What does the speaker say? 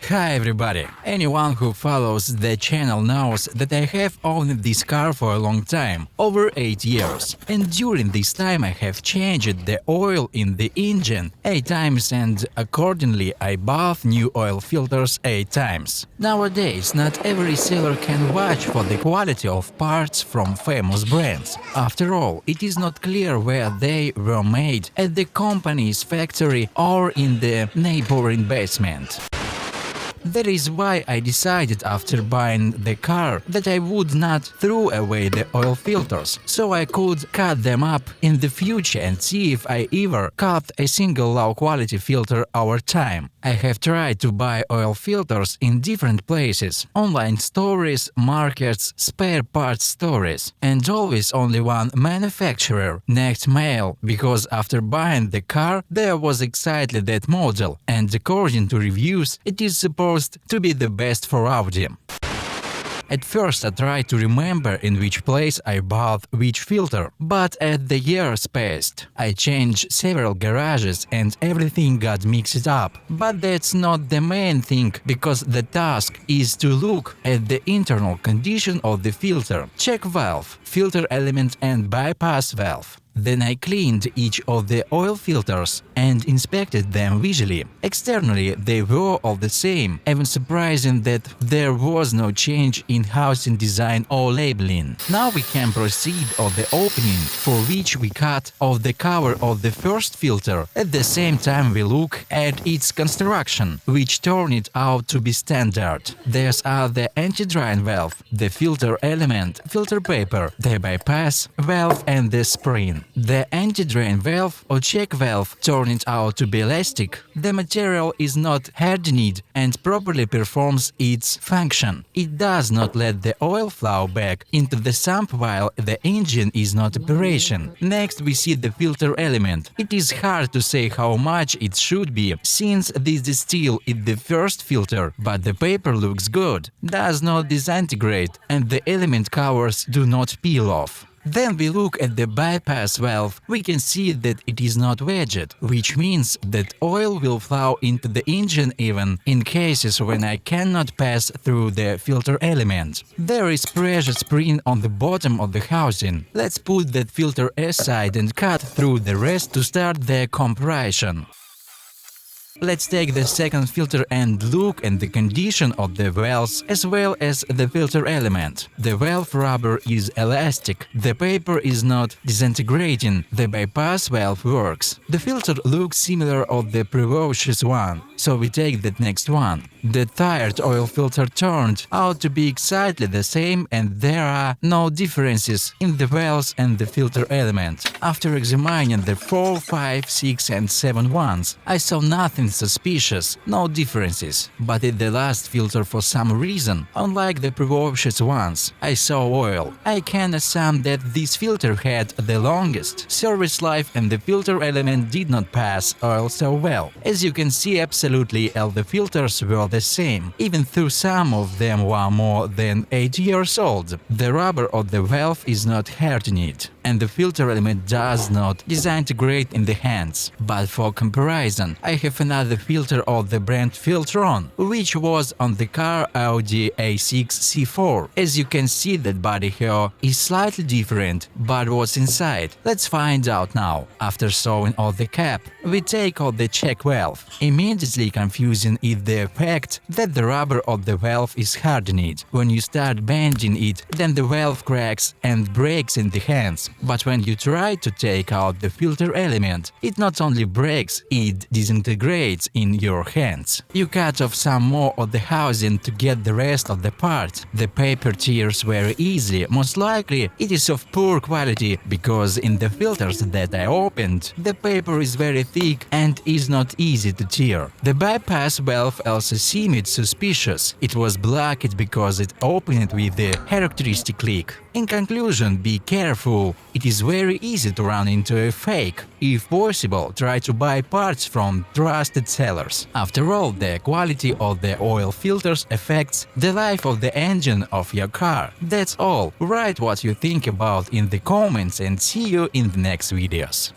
Hi everybody! Anyone who follows the channel knows that I have owned this car for a long time, over 8 years, and during this time I have changed the oil in the engine 8 times and accordingly I bought new oil filters 8 times. Nowadays not every seller can vouch for the quality of parts from famous brands. After all, it is not clear where they were made, at the company's factory or in the neighboring basement. That is why I decided after buying the car that I would not throw away the oil filters, so I could cut them up in the future and see if I ever cut a single low-quality filter over time. I have tried to buy oil filters in different places, online stores, markets, spare parts stores, and always only one manufacturer, next mail, because after buying the car there was exactly that model, and according to reviews it is supposed to be the best for Audi. At first I tried to remember in which place I bought which filter, but as the years passed, I changed several garages and everything got mixed up. But that's not the main thing, because the task is to look at the internal condition of the filter, check valve, filter element and bypass valve. Then I cleaned each of the oil filters and inspected them visually. Externally they were all the same, even surprising that there was no change in housing design or labeling. Now we can proceed of the opening, for which we cut off the cover of the first filter. At the same time we look at its construction, which turned it out to be standard. These are the anti-drying valve, the filter element, filter paper, the bypass valve and the spring. The anti-drain valve or check valve turned out to be elastic. The material is not hardened and properly performs its function. It does not let the oil flow back into the sump while the engine is not operation. Next we see the filter element. It is hard to say how much it should be, since this is still in the first filter, but the paper looks good, does not disintegrate, and the element covers do not peel off. Then we look at the bypass valve. We can see that it is not wedged, which means that oil will flow into the engine even in cases when I cannot pass through the filter element. There is pressure spring on the bottom of the housing. Let's put that filter aside and cut through the rest to start the compression. Let's take the second filter and look at the condition of the valves as well as the filter element. The valve rubber is elastic, the paper is not disintegrating, the bypass valve works. The filter looks similar of the previous one, so we take the next one. The third oil filter turned out to be exactly the same and there are no differences in the valves and the filter element. After examining the 4, 5, 6 and 7 ones, I saw nothing suspicious, no differences. But in the last filter for some reason, unlike the previous ones, I saw oil. I can assume that this filter had the longest service life and the filter element did not pass oil so well. As you can see, absolutely all the filters were the same, even though some of them were more than 8 years old. The rubber of the valve is not hardened, and the filter element does not disintegrate in the hands. But for comparison, I have another filter of the brand Filtron, which was on the car Audi A6 C4. As you can see, that body here is slightly different, but what's inside? Let's find out now. After sewing off the cap, we take out the check valve. Immediately confusing is the fact that the rubber of the valve is hardened. When you start bending it, then the valve cracks and breaks in the hands. But when you try to take out the filter element, it not only breaks, it disintegrates in your hands. You cut off some more of the housing to get the rest of the part. The paper tears very easily. Most likely it is of poor quality, because in the filters that I opened, the paper is very thick and is not easy to tear. The bypass valve also seemed suspicious. It was blocked because it opened with the characteristic leak. In conclusion, be careful. It is very easy to run into a fake. If possible, try to buy parts from trusted sellers. After all, the quality of the oil filters affects the life of the engine of your car. That's all. Write what you think about in the comments and see you in the next videos.